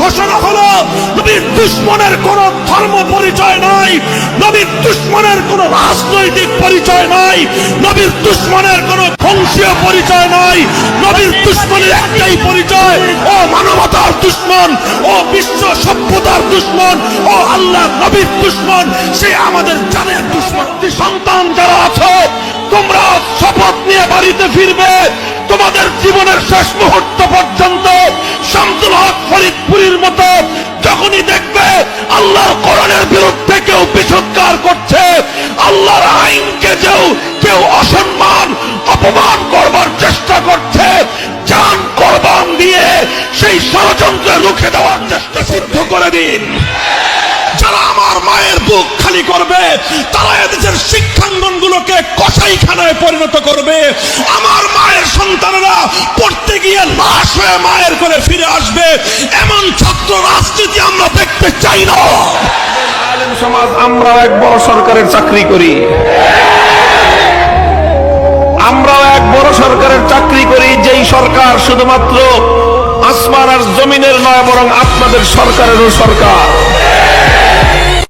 ঘোষণা হলো নবীর দুশ্মনের কোন ধর্ম পরিচয় নাই, নবীর দুশ্মনের কোন রাজনৈতিক পরিচয় নাই, নবীর দুশ্মনের কোন বংশীয় পরিচয় নাই। নবীর দুশ্মনের একটাই পরিচয়, ও মানবতার দুশ্মন, ও বিশ্ব সভ্যতার দুশ্মন, ও আল্লাহ নবীর দুশ্মন, সে আমাদের জানের দুশ্মন। সন্তান যারা আছো, তোমরা শপথ নিয়ে বাড়িতে ফিরবে, তোমাদের জীবনের শেষ মুহূর্ত পর্যন্ত শামসুল হক ফরিদপুরীর মতো যখনই দেখবে আল্লাহর কোরআনের বিরুদ্ধে কেউ বিসৎকার করছে, আল্লাহর আইনকে কেউ অসম্মান অপমান করবার চেষ্টা করছে, জান কোরবান দিয়ে সেই ষড়যন্ত্র রুখে দেওয়ার চেষ্টা সিদ্ধ করে দিন। যারা আমার মায়ের বুক খালি করবে, তারা এদেশের শিক্ষাঙ্গনগুলোকে কসাইখানায় পরিণত করবে। আমার মায়ের সন্তানেরা পড়তে গিয়ে লাশ হয়ে মায়ের করে ফিরে আসবে। এমন ছাত্র রাজনীতি আমরা দেখতে চাই না। আলেম সমাজ আমরাও এক বড় সরকারের চাকরি করি, আমরাও এক বড় সরকারের চাকরি করি, যেই সরকার শুধুমাত্র আসমান আর জমিনের নয়, বরং আপনাদের সরকারেরও সরকার।